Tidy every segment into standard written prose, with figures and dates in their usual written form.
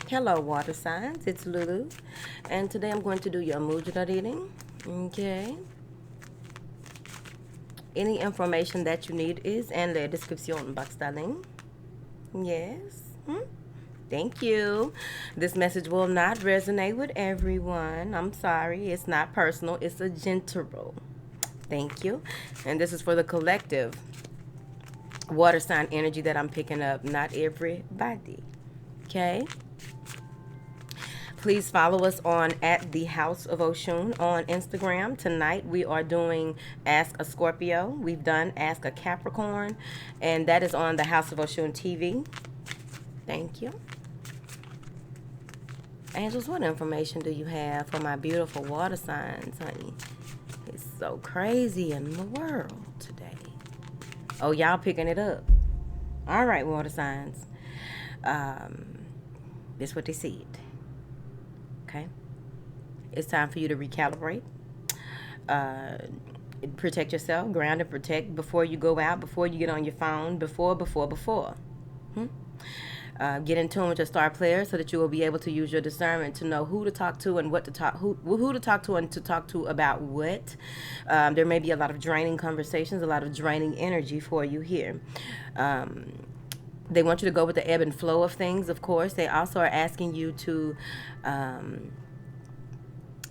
Hello, water signs. It's Lulu, and today I'm going to do your emotional reading. Okay. Any information that you need is in the description box, darling. Yes. Thank you. This message will not resonate with everyone. I'm sorry. It's not personal. It's a general. Thank you. And this is for the collective water sign energy that I'm picking up. Not everybody. Okay. Please follow us on at the House of Oshun on Instagram. Tonight we are doing Ask a Scorpio. We've done Ask a Capricorn, and that is on the House of Oshun TV. Thank you. Angels, what information do you have for my beautiful water signs, honey? It's so crazy in the world today. Oh, y'all picking it up. All right, water signs. This is what they said. Okay. It's time for you to recalibrate. Uh, Protect yourself, ground and protect before you go out, before you get on your phone, before. Get in tune with your star player so that you will be able to use your discernment to know who to talk to and what to talk, who to talk to and to talk to about what. There may be a lot of draining conversations, a lot of draining energy for you here. They want you to go with the ebb and flow of things, of course. They also are asking you to,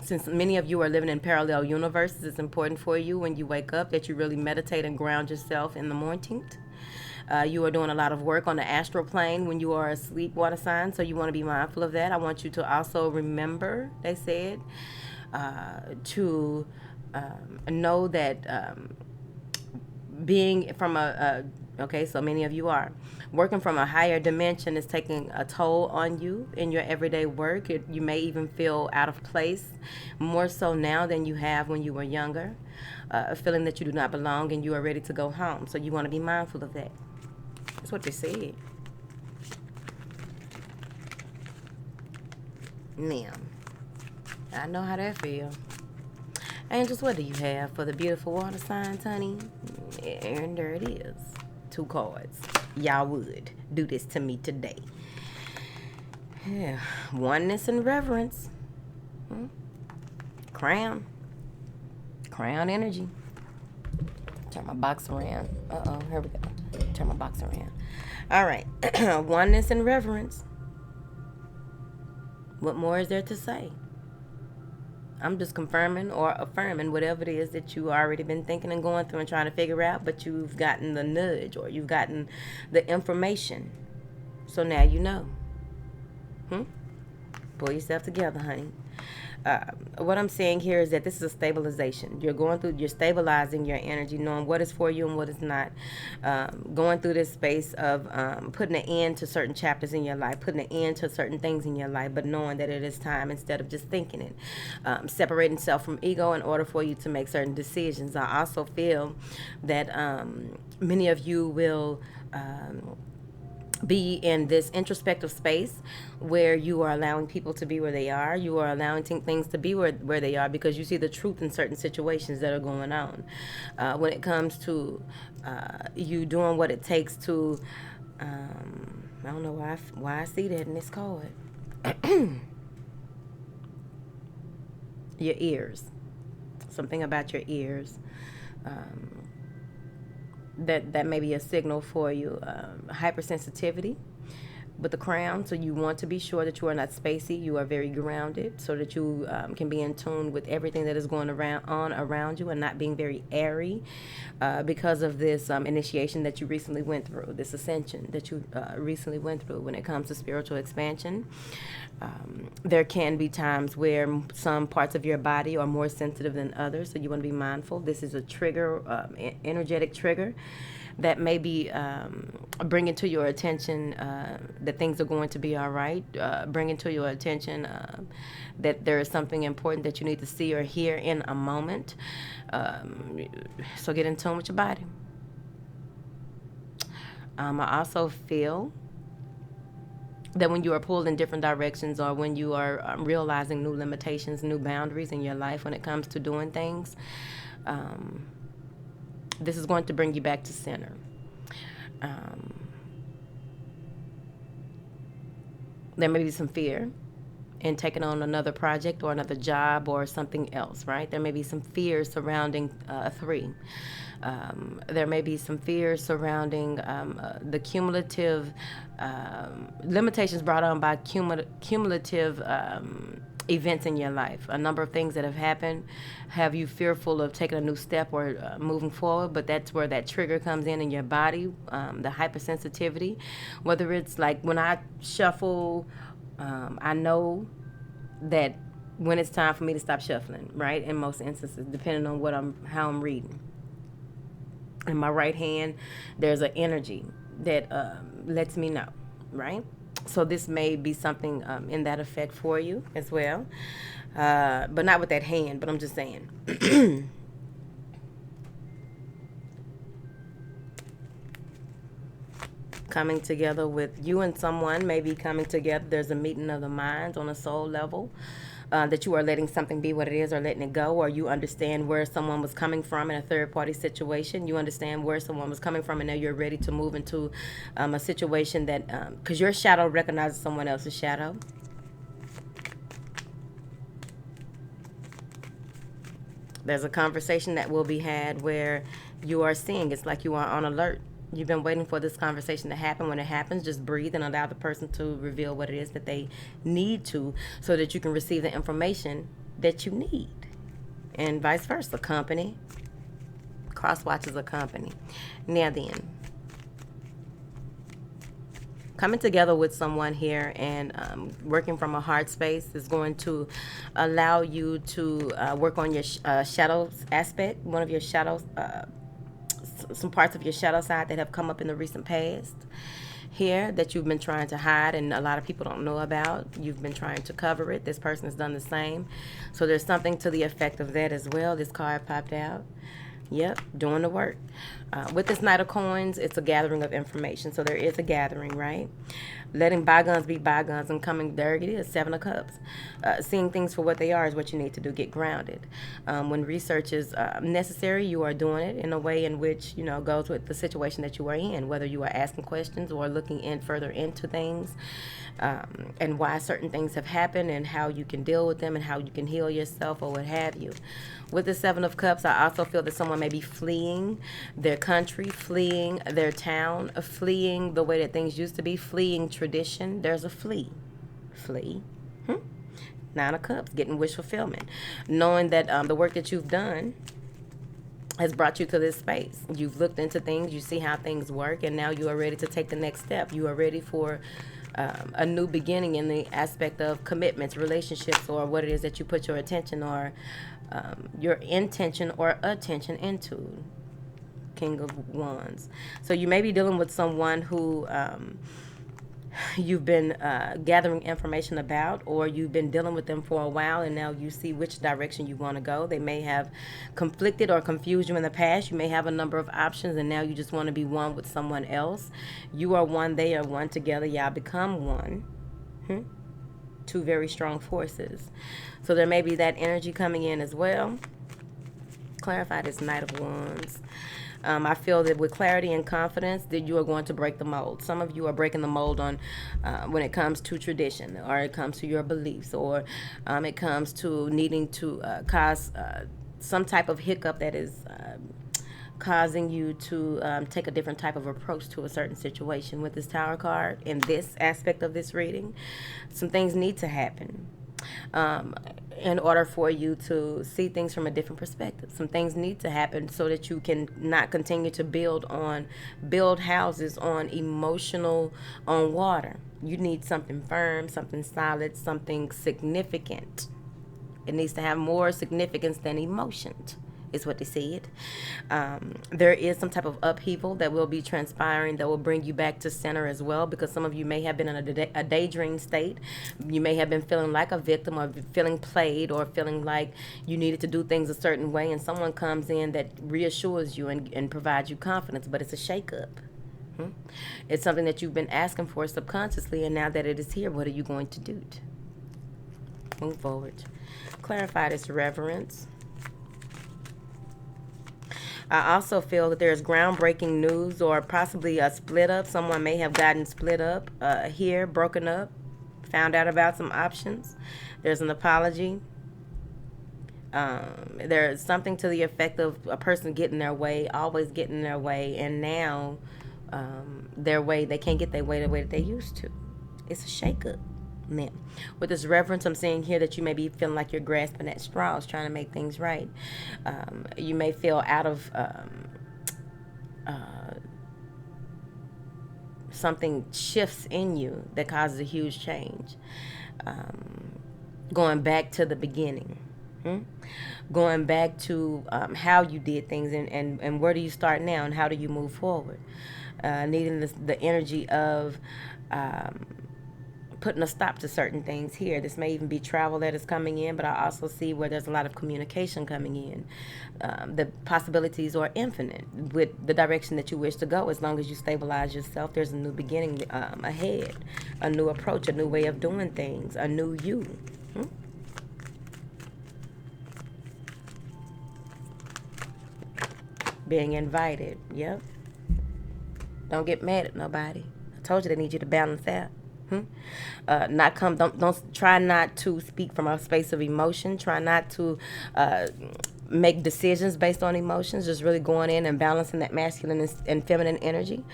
since many of you are living in parallel universes, it's important for you when you wake up that you really meditate and ground yourself in the morning. You are doing a lot of work on the astral plane when you are asleep, water sign, so you want to be mindful of that. I want you to also remember, they said, to know that being from okay, so many of you are working from a higher dimension is taking a toll on you in your everyday work. You may even feel out of place more so now than you have when you were younger, a feeling that you do not belong and you are ready to go home. So you want to be mindful of that. That's what they said. Now, I know how that feels. Angels, what do you have for the beautiful water signs, honey? And there it is. 2 cards. Y'all would do this to me today. Yeah. Oneness and reverence. Crown. Crown energy. Turn my box around. Uh-oh, here we go. Turn my box around. All right. Oneness and reverence. What more is there to say? I'm just confirming or affirming whatever it is that you already been thinking and going through and trying to figure out, but you've gotten the nudge or you've gotten the information. So now you know. Pull yourself together, honey. What I'm saying here is that this is a stabilization. You're stabilizing your energy, knowing what is for you and what is not. Going through this space of putting an end to certain chapters in your life, putting an end to certain things in your life, but knowing that it is time instead of just thinking it. Separating self from ego in order for you to make certain decisions. I also feel that many of you will be in this introspective space where you are allowing people to be where they are. You are allowing things to be where they are because you see the truth in certain situations that are going on. When it comes to you doing what it takes to, I don't know why I see that in this card. Your ears. Something about your ears. That may be a signal for you. Hypersensitivity with the crown, so you want to be sure that you are not spacey. You are very grounded so that you can be in tune with everything that is going around you and not being very airy because of this initiation that you recently went through, this ascension that you recently went through when it comes to spiritual expansion. There can be times where some parts of your body are more sensitive than others, so you want to be mindful. This is a trigger, energetic trigger that may be bringing to your attention that things are going to be all right, bringing to your attention that there is something important that you need to see or hear in a moment. So get in tune with your body. I also feel that when you are pulled in different directions or when you are realizing new limitations, new boundaries in your life when it comes to doing things, this is going to bring you back to center. There may be some fear in taking on another project or another job or something else, right? There may be some fear surrounding a 3. There may be some fear surrounding the cumulative limitations brought on by cumulative events in your life. A number of things that have happened have you fearful of taking a new step or moving forward, but that's where that trigger comes in your body, the hypersensitivity. Whether it's like when I shuffle, I know that when it's time for me to stop shuffling, right? In most instances, depending on how I'm reading. In my right hand, there's an energy that lets me know, right? So this may be something in that effect for you as well, but not with that hand. But I'm just saying. Coming together with you and someone, maybe coming together. There's a meeting of the minds on a soul level. That you are letting something be what it is or letting it go, or you understand where someone was coming from in a third-party situation. You understand where someone was coming from, and now you're ready to move into a situation that, because your shadow recognizes someone else's shadow. There's a conversation that will be had where you are seeing. It's like you are on alert. You've been waiting for this conversation to happen. When it happens, just breathe and allow the person to reveal what it is that they need to, so that you can receive the information that you need. And vice versa. Company. Cross watches a company. Now then, coming together with someone here and working from a heart space is going to allow you to work on your shadows aspect, one of your shadows, some parts of your shadow side that have come up in the recent past here that you've been trying to hide and a lot of people don't know about. You've been trying to cover it. This person has done the same. So there's something to the effect of that as well. This card popped out. Yep, doing the work. With this Knight of Coins, it's a gathering of information. So there is a gathering, right? Letting bygones be bygones and coming, there it is, 7 of Cups. Seeing things for what they are is what you need to do. Get grounded. When research is necessary, you are doing it in a way in which, goes with the situation that you are in, whether you are asking questions or looking in further into things, and why certain things have happened and how you can deal with them and how you can heal yourself or what have you. With the 7 of Cups, I also feel that someone may be fleeing their country, fleeing their town, fleeing the way that things used to be, fleeing tradition. There's a flee. 9 of Cups, getting wish fulfillment. Knowing that the work that you've done has brought you to this space. You've looked into things, you see how things work, and now you are ready to take the next step. You are ready for a new beginning in the aspect of commitments, relationships, or what it is that you put your attention or your intention or attention into. King of Wands. So you may be dealing with someone who you've been gathering information about, or you've been dealing with them for a while and now you see which direction you want to go. They may have conflicted or confused you in the past. You may have a number of options and now you just want to be one with someone else. You are one, they are one. Together y'all become one. Two very strong forces. So there may be that energy coming in as well. Clarify this Knight of Wands. I feel that with clarity and confidence that you are going to break the mold. Some of you are breaking the mold on when it comes to tradition, or it comes to your beliefs, or it comes to needing to cause some type of hiccup that is causing you to take a different type of approach to a certain situation. With this Tower card, in this aspect of this reading, some things need to happen. In order for you to see things from a different perspective. Some things need to happen so that you can not continue to build houses on on water. You need something firm, something solid, something significant. It needs to have more significance than emotions, is what they said. There is some type of upheaval that will be transpiring that will bring you back to center as well, because some of you may have been in a daydream state. You may have been feeling like a victim, or feeling played, or feeling like you needed to do things a certain way, and someone comes in that reassures you and provides you confidence, but it's a shake-up. It's something that you've been asking for subconsciously, and now that it is here, what are you going to do? Move forward. Clarify this reverence. I also feel that there's groundbreaking news, or possibly a split up. Someone may have gotten split up here, broken up. Found out about some options. There's an apology. There's something to the effect of a person getting their way, always getting their way, and now their way, they can't get their way the way that they used to. It's a shakeup. Now, with this reference, I'm saying here that you may be feeling like you're grasping at straws, trying to make things right. You may feel out of something shifts in you that causes a huge change. Going back to the beginning. Going back to how you did things, and where do you start now, and how do you move forward. Needing the energy of putting a stop to certain things here. This may even be travel that is coming in, but I also see where there's a lot of communication coming in. The possibilities are infinite with the direction that you wish to go. As long as you stabilize yourself, there's a new beginning ahead, a new approach, a new way of doing things, a new you. Being invited. Yep. Don't get mad at nobody. I told you they need you to balance out. Don't try not to speak from a space of emotion. Try not to make decisions based on emotions. Just really going in and balancing that masculine and feminine energy.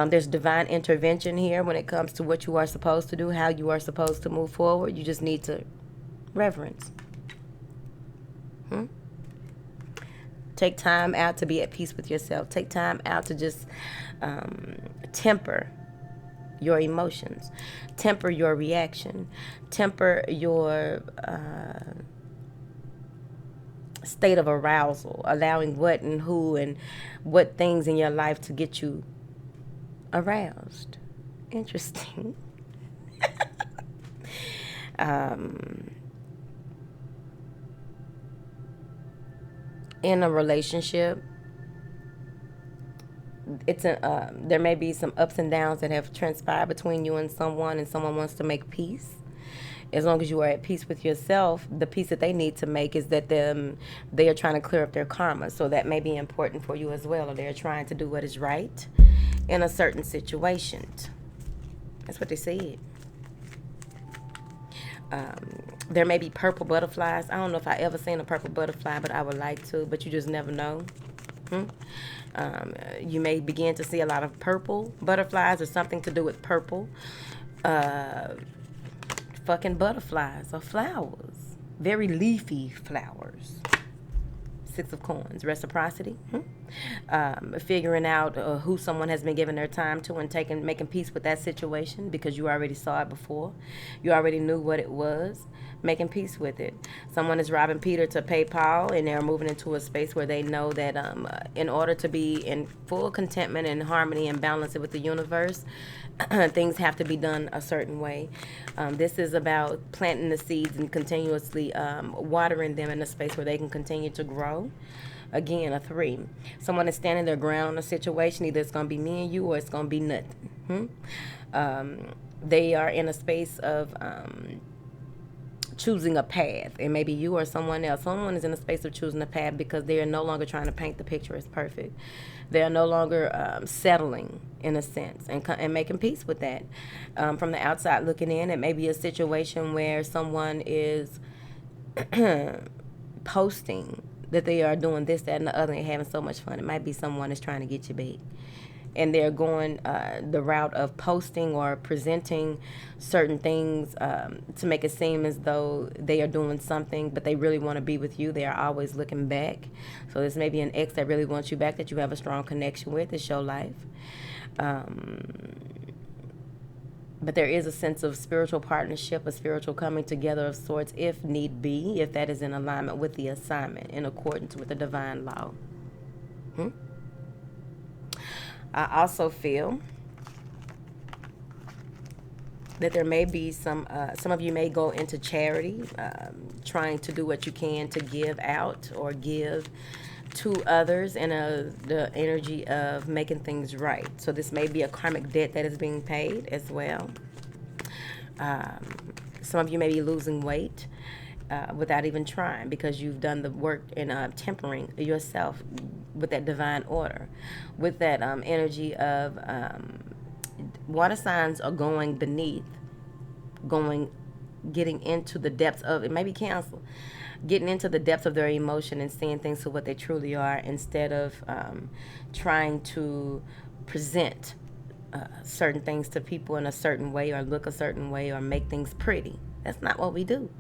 There's divine intervention here when it comes to what you are supposed to do, how you are supposed to move forward. You just need to reverence. Take time out to be at peace with yourself. Take time out to just temper your emotions, temper your reaction, temper your state of arousal, allowing what and who and what things in your life to get you aroused. Interesting. In a relationship, there may be some ups and downs that have transpired between you and someone wants to make peace. As long as you are at peace with yourself, the peace that they need to make is that they are trying to clear up their karma. So that may be important for you as well, or they're trying to do what is right in a certain situation. That's what they said. There may be purple butterflies. I don't know if I ever seen a purple butterfly, but I would like to, but you just never know. You may begin to see a lot of purple butterflies, or something to do with purple. Fucking butterflies or flowers. Very leafy flowers. 6 of Coins, reciprocity. Figuring out who someone has been giving their time to and making peace with that situation because you already saw it before. You already knew what it was. Making peace with it. Someone is robbing Peter to pay Paul, and they're moving into a space where they know that in order to be in full contentment and harmony and balance with the universe, things have to be done a certain way. This is about planting the seeds and continuously watering them in a space where they can continue to grow. Again, a 3. Someone is standing their ground on a situation. Either it's going to be me and you, or it's going to be nothing. They are in a space of choosing a path, and maybe you or someone else. Someone is in a space of choosing a path because they are no longer trying to paint the picture as perfect. They are no longer settling, in a sense, and making peace with that. From the outside looking in, it may be a situation where someone is posting that they are doing this, that, and the other, and having so much fun. It might be someone that's trying to get you big. And they're going the route of posting or presenting certain things to make it seem as though they are doing something, but they really want to be with you. They are always looking back. So this may be an ex that really wants you back, that you have a strong connection with. It's your life. But there is a sense of spiritual partnership, a spiritual coming together of sorts, if need be, if that is in alignment with the assignment, in accordance with the divine law. I also feel that there may be some of you may go into charity, trying to do what you can to give out or give to others in the energy of making things right. So this may be a karmic debt that is being paid as well. Some of you may be losing weight without even trying, because you've done the work in tempering yourself with that divine order, with that energy of water signs are going beneath getting into the depths of it. Maybe Cancer, getting into the depths of their emotion and seeing things for what they truly are, instead of trying to present certain things to people in a certain way, or look a certain way, or make things pretty. That's not what we do.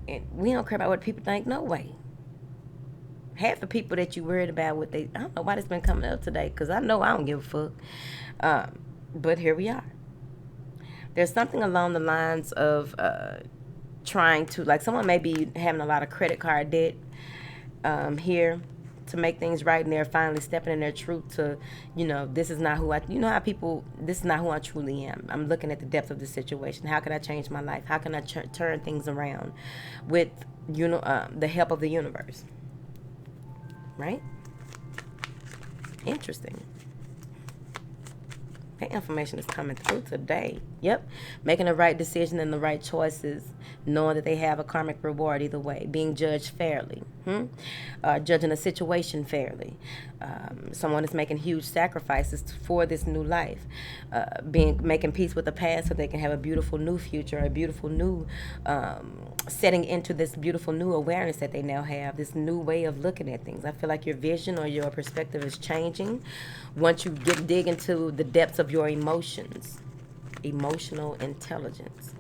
And we don't care about what people think. No way. Half the people that you worried about what they, I don't know why this been coming up today, because I know I don't give a fuck. But here we are. There's something along the lines of trying to, like, someone may be having a lot of credit card debt here to make things right, and they're finally stepping in their truth to, this is not who I, how people, this is not who I truly am. I'm looking at the depth of the situation. How can I change my life? How can I turn things around with, the help of the universe? Right? Interesting. That information is coming through today. Yep. Making the right decision and the right choices, knowing that they have a karmic reward either way. Being judged fairly. Judging a situation fairly. Someone is making huge sacrifices for this new life. Making peace with the past so they can have a beautiful new future, a beautiful new setting into this beautiful new awareness that they now have, this new way of looking at things. I feel like your vision or your perspective is changing once you dig into the depths of your emotions. Emotional intelligence.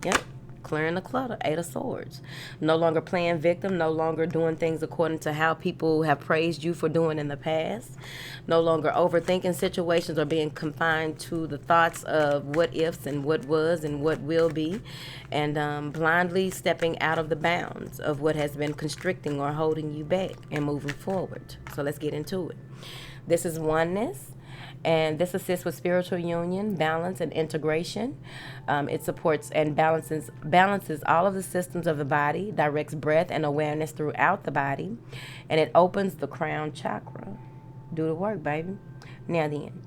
Yep. Clearing the clutter. 8 of Swords. No longer playing victim. No longer doing things according to how people have praised you for doing in the past. No longer overthinking situations or being confined to the thoughts of what ifs and what was and what will be. And blindly stepping out of the bounds of what has been constricting or holding you back and moving forward. So let's get into it. This is oneness. And this assists with spiritual union, balance, and integration. It supports and balances all of the systems of the body, directs breath and awareness throughout the body, and it opens the crown chakra. Do the work, baby. Now then,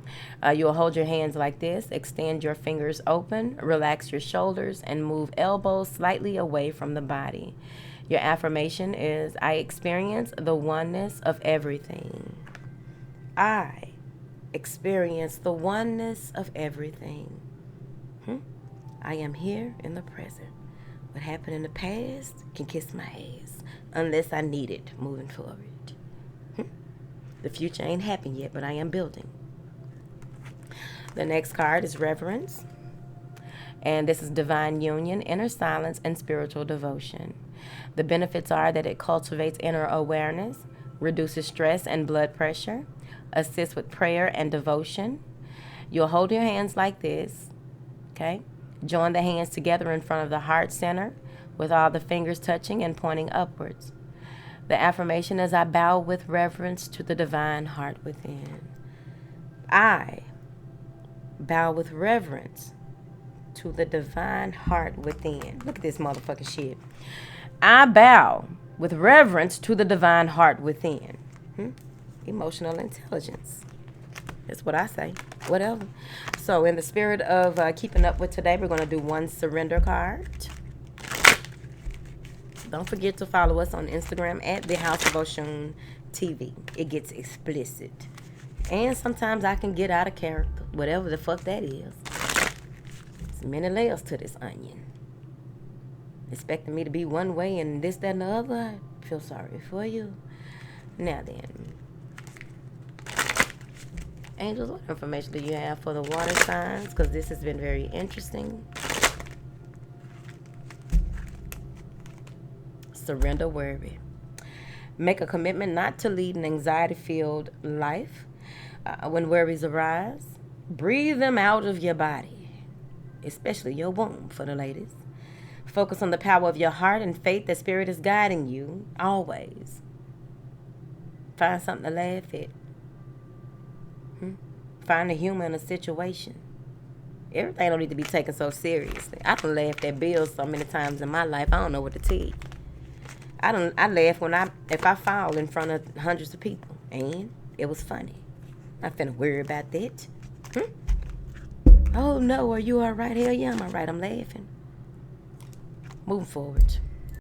you'll hold your hands like this, extend your fingers open, relax your shoulders, and move elbows slightly away from the body. Your affirmation is, I experience the oneness of everything. I experience the oneness of everything. I am here in the present. What happened in the past can kiss my ass unless I need it moving forward. The future ain't happened yet, but I am building. The next card is Reverence. And this is divine union, inner silence, and spiritual devotion. The benefits are that it cultivates inner awareness, reduces stress and blood pressure, assists with prayer and devotion. You'll hold your hands like this, okay? Join the hands together in front of the heart center with all the fingers touching and pointing upwards. The affirmation is, I bow with reverence to the divine heart within. I bow with reverence to the divine heart within. Look at this motherfucking shit. I bow with reverence to the divine heart within. Emotional intelligence. That's what I say. Whatever. So in the spirit of keeping up with today, we're going to do one surrender card. Don't forget to follow us on Instagram at the House of Oshun TV. It gets explicit. And sometimes I can get out of character. Whatever the fuck that is. There's many layers to this onion. Expecting me to be one way and this, that, and the other. I feel sorry for you. Now then. Angels, what information do you have for the water signs? Because this has been very interesting. Surrender worry. Make a commitment not to lead an anxiety-filled life. When worries arise, breathe them out of your body, especially your womb for the ladies. Focus on the power of your heart and faith that Spirit is guiding you always. Find something to laugh at. Find the humor in a situation. Everything don't need to be taken so seriously. I done laughed at bills so many times in my life, I don't know what to tell you. I laugh if I fall in front of hundreds of people, and it was funny. Not finna worry about that. Oh no, are you all right? Hell yeah, I'm all right. I'm laughing. Moving forward.